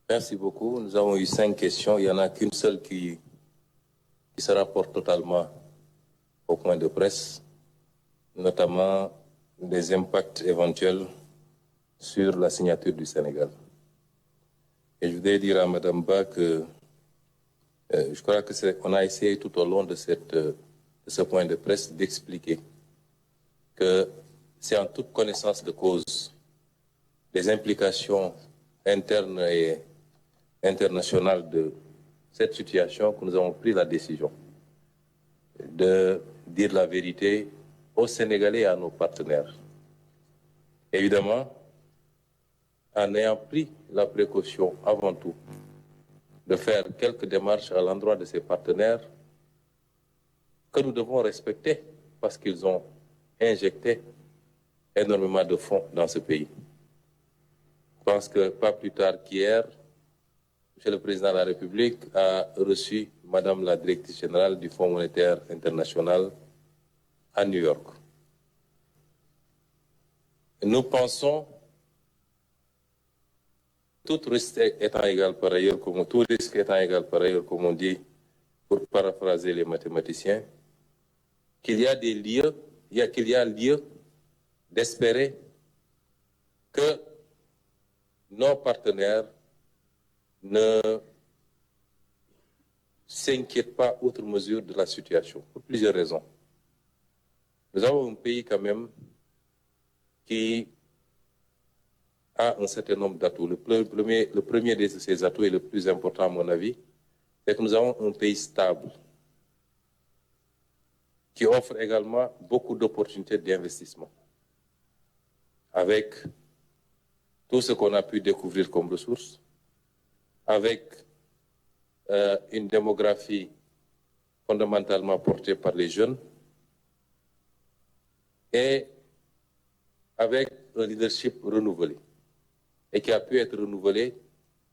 Merci beaucoup. Nous avons eu 5 questions. Il n'y en a qu'une seule qui se rapporte totalement au point de presse, notamment des impacts éventuels sur la signature du Sénégal. Et je voudrais dire à Mme Ba que je crois qu'on a essayé tout au long de ce point de presse d'expliquer que c'est en toute connaissance de cause des implications internes et internationales de cette situation que nous avons pris la décision de dire la vérité aux Sénégalais et à nos partenaires. Évidemment, en ayant pris la précaution avant tout de faire quelques démarches à l'endroit de ces partenaires que nous devons respecter parce qu'ils ont injecté énormément de fonds dans ce pays. Je pense que pas plus tard qu'hier, M. le Président de la République a reçu Madame la Directrice Générale du Fonds monétaire international à New York. Nous pensons, tout risque étant égal par ailleurs, tout risque étant égal par ailleurs, comme on dit, pour paraphraser les mathématiciens, qu'il y a lieu d'espérer que nos partenaires ne s'inquiètent pas outre mesure de la situation, pour plusieurs raisons. Nous avons un pays quand même qui a un certain nombre d'atouts. Le premier de ces atouts et le plus important à mon avis, c'est que nous avons un pays stable qui offre également beaucoup d'opportunités d'investissement. Avec tout ce qu'on a pu découvrir comme ressources, avec une démographie fondamentalement portée par les jeunes et avec un leadership renouvelé et qui a pu être renouvelé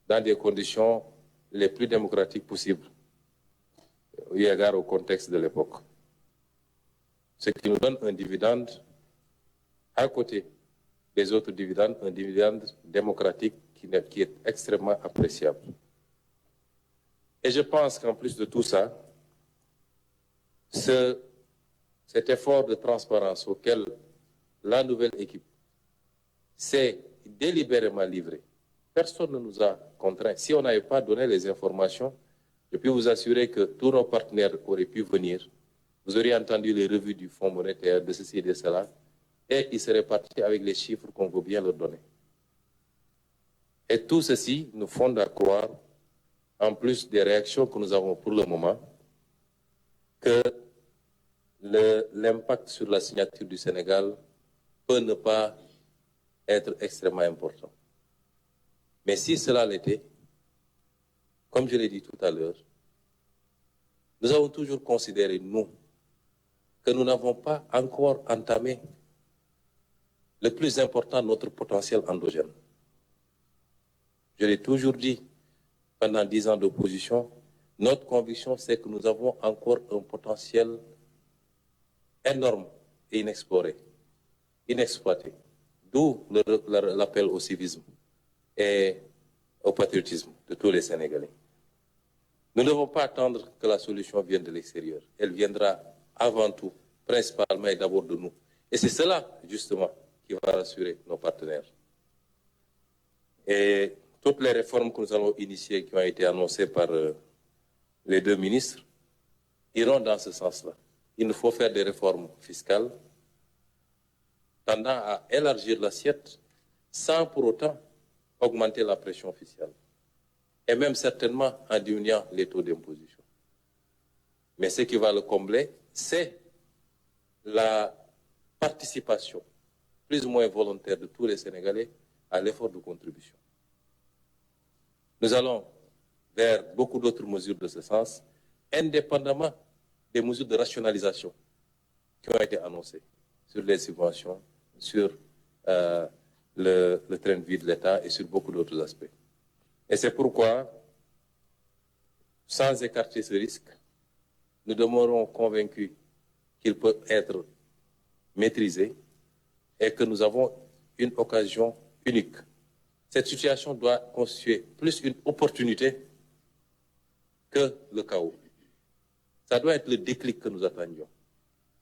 dans des conditions les plus démocratiques possibles, eu égard au contexte de l'époque. Ce qui nous donne un dividende à côté des autres dividendes, un dividende démocratique qui est extrêmement appréciable. Et je pense qu'en plus de tout ça, cet effort de transparence auquel la nouvelle équipe s'est délibérément livrée, personne ne nous a contraints. Si on n'avait pas donné les informations, je peux vous assurer que tous nos partenaires auraient pu venir. Vous auriez entendu les revues du Fonds monétaire, de ceci et de cela, et ils seraient partis avec les chiffres qu'on veut bien leur donner. Et tout ceci nous fonde à croire, en plus des réactions que nous avons pour le moment, que l'impact sur la signature du Sénégal peut ne pas être extrêmement important. Mais si cela l'était, comme je l'ai dit tout à l'heure, nous avons toujours considéré, nous, que nous n'avons pas encore entamé le plus important, notre potentiel endogène. Je l'ai toujours dit pendant 10 ans d'opposition, notre conviction, c'est que nous avons encore un potentiel énorme et inexploré, inexploité. D'où l'appel au civisme et au patriotisme de tous les Sénégalais. Nous ne devons pas attendre que la solution vienne de l'extérieur. Elle viendra avant tout, principalement et d'abord de nous. Et c'est cela, justement, qui va rassurer nos partenaires. Et toutes les réformes que nous allons initier, qui ont été annoncées par les deux ministres, iront dans ce sens-là. Il nous faut faire des réformes fiscales tendant à élargir l'assiette sans pour autant augmenter la pression fiscale. Et même certainement en diminuant les taux d'imposition. Mais ce qui va le combler, c'est la participation plus ou moins volontaire de tous les Sénégalais à l'effort de contribution. Nous allons vers beaucoup d'autres mesures de ce sens, indépendamment des mesures de rationalisation qui ont été annoncées sur les subventions, sur le train de vie de l'État et sur beaucoup d'autres aspects. Et c'est pourquoi, sans écarter ce risque, nous demeurons convaincus qu'il peut être maîtrisé et que nous avons une occasion unique Cette situation doit constituer plus une opportunité que le chaos. Ça doit être le déclic que nous attendions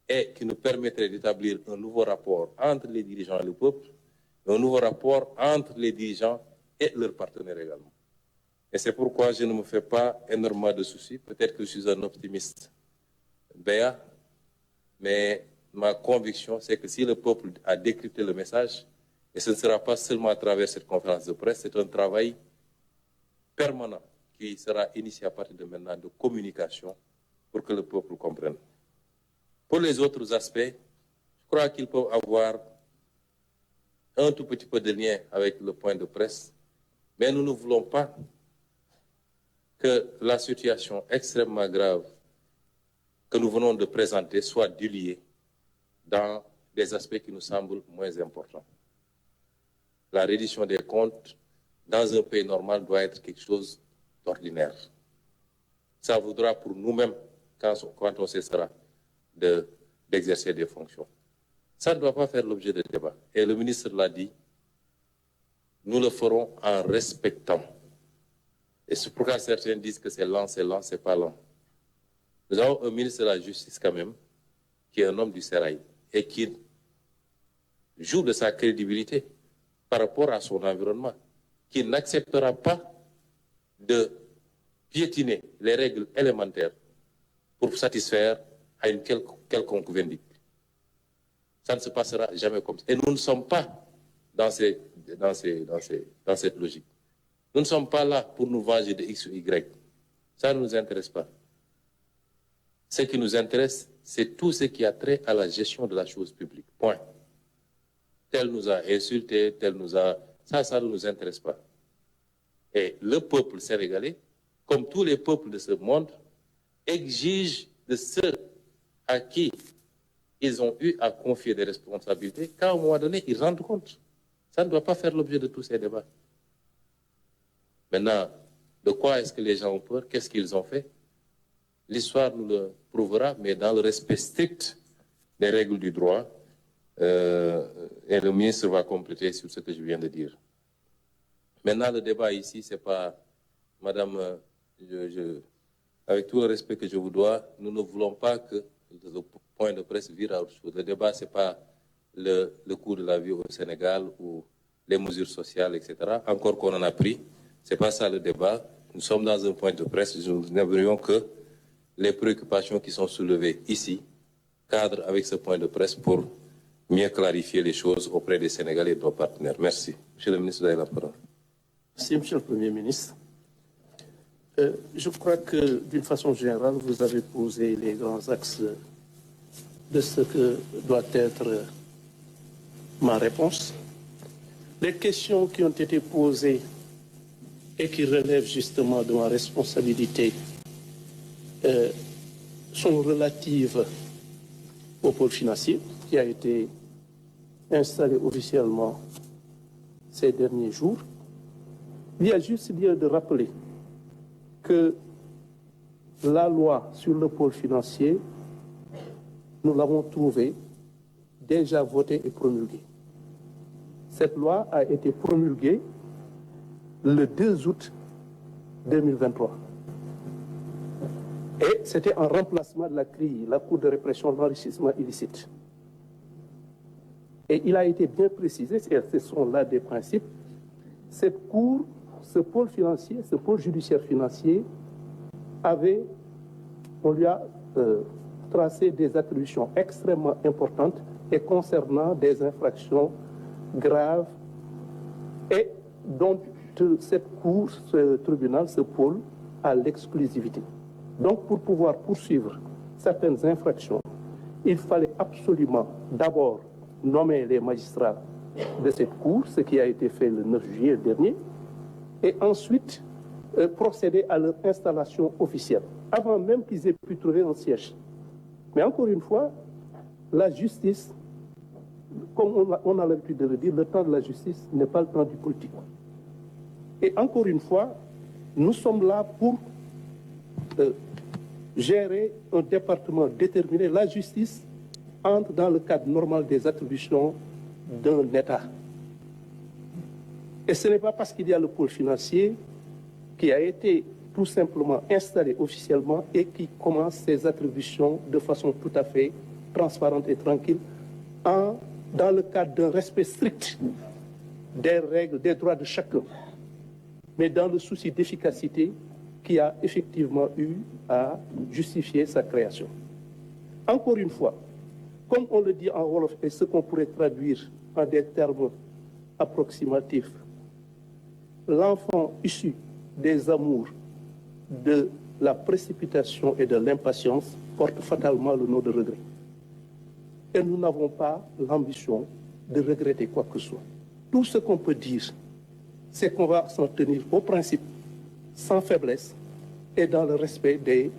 et qui nous permettrait d'établir un nouveau rapport entre les dirigeants et le peuple, un nouveau rapport entre les dirigeants et leurs partenaires également. Et c'est pourquoi je ne me fais pas énormément de soucis. Peut-être que je suis un optimiste béat, mais ma conviction, c'est que si le peuple a décrypté le message, et ce ne sera pas seulement à travers cette conférence de presse, c'est un travail permanent qui sera initié à partir de maintenant de communication pour que le peuple comprenne. Pour les autres aspects, je crois qu'ils peuvent avoir un tout petit peu de lien avec le point de presse, mais nous ne voulons pas que la situation extrêmement grave que nous venons de présenter soit diluée dans des aspects qui nous semblent moins importants. La reddition des comptes dans un pays normal doit être quelque chose d'ordinaire. Ça vaudra pour nous-mêmes quand on cessera d'exercer des fonctions. Ça ne doit pas faire l'objet de débat. Et le ministre l'a dit, nous le ferons en respectant. Et c'est pourquoi certains disent que c'est lent, c'est pas lent. Nous avons un ministre de la Justice quand même, qui est un homme du sérail et qui joue de sa crédibilité par rapport à son environnement, qui n'acceptera pas de piétiner les règles élémentaires pour satisfaire à une quelconque vindicte. Ça ne se passera jamais comme ça. Et nous ne sommes pas dans cette logique. Nous ne sommes pas là pour nous venger de X ou Y. Ça ne nous intéresse pas. Ce qui nous intéresse, c'est tout ce qui a trait à la gestion de la chose publique. Point. Tel nous a insultés, tel nous a... Ça ne nous intéresse pas. Et le peuple sénégalais, comme tous les peuples de ce monde, exige de ceux à qui ils ont eu à confier des responsabilités qu'à un moment donné, ils rendent compte. Ça ne doit pas faire l'objet de tous ces débats. Maintenant, de quoi est-ce que les gens ont peur? Qu'est-ce qu'ils ont fait? L'histoire nous le prouvera, mais dans le respect strict des règles du droit, et le ministre va compléter sur ce que je viens de dire. Maintenant, le débat ici, c'est pas, madame, avec tout le respect que je vous dois, nous ne voulons pas que le point de presse vire à autre chose. Le débat, c'est pas le coût de la vie au Sénégal ou les mesures sociales, etc. Encore qu'on en a pris, c'est pas ça le débat. Nous sommes dans un point de presse, nous n'aimerions que les préoccupations qui sont soulevées ici cadrent avec ce point de presse pour mieux clarifier les choses auprès des Sénégalais et de nos partenaires. Merci. Monsieur le ministre, vous avez la parole. Merci, Monsieur le Premier ministre. Je crois que, d'une façon générale, vous avez posé les grands axes de ce que doit être ma réponse. Les questions qui ont été posées et qui relèvent justement de ma responsabilité sont relatives au pôle financier qui a été installé officiellement ces derniers jours. Il y a juste lieu de rappeler que la loi sur le pôle financier, nous l'avons trouvée déjà votée et promulguée. Cette loi a été promulguée le 2 août 2023. Et c'était en remplacement de la CRI, la Cour de répression de l'enrichissement illicite. Et il a été bien précisé, ce sont là des principes, cette Cour, ce pôle financier, ce pôle judiciaire financier, on lui a tracé des attributions extrêmement importantes et concernant des infractions graves et dont cette Cour, ce tribunal, ce pôle, a l'exclusivité. Donc, pour pouvoir poursuivre certaines infractions, il fallait absolument d'abord nommer les magistrats de cette Cour, ce qui a été fait le 9 juillet dernier, et ensuite procéder à leur installation officielle, avant même qu'ils aient pu trouver un siège. Mais encore une fois, la justice, comme on a l'habitude de le dire, le temps de la justice n'est pas le temps du politique. Et encore une fois, nous sommes là pour gérer un département déterminé. La justice entre dans le cadre normal des attributions d'un État. Et ce n'est pas parce qu'il y a le pôle financier qui a été tout simplement installé officiellement et qui commence ses attributions de façon tout à fait transparente et tranquille dans le cadre d'un respect strict des règles, des droits de chacun, mais dans le souci d'efficacité qui a effectivement eu à justifier sa création. Encore une fois, comme on le dit en wolof et ce qu'on pourrait traduire en des termes approximatifs, l'enfant issu des amours, de la précipitation et de l'impatience porte fatalement le nom de regret. Et nous n'avons pas l'ambition de regretter quoi que ce soit. Tout ce qu'on peut dire, c'est qu'on va s'en tenir aux principes sans faiblesse et dans le respect des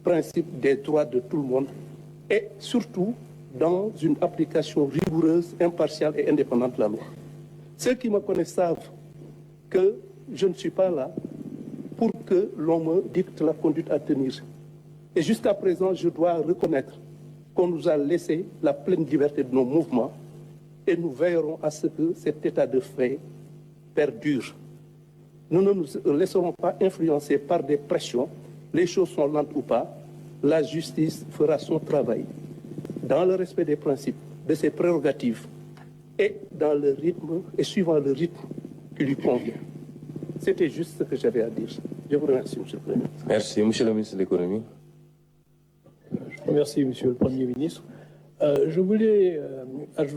principes des droits de tout le monde et surtout dans une application rigoureuse, impartiale et indépendante de la loi. Ceux qui me connaissent savent que je ne suis pas là pour que l'on me dicte la conduite à tenir. Et jusqu'à présent, je dois reconnaître qu'on nous a laissé la pleine liberté de nos mouvements et nous veillerons à ce que cet état de fait perdure. Nous ne nous laisserons pas influencer par des pressions, les choses sont lentes ou pas, la justice fera son travail dans le respect des principes, de ses prérogatives et dans le rythme et suivant le rythme qui lui convient. C'était juste ce que j'avais à dire. Je vous remercie, Monsieur le Premier ministre. Merci, Monsieur le ministre de l'Économie. Je remercie Monsieur le Premier ministre. Je voulais ajouter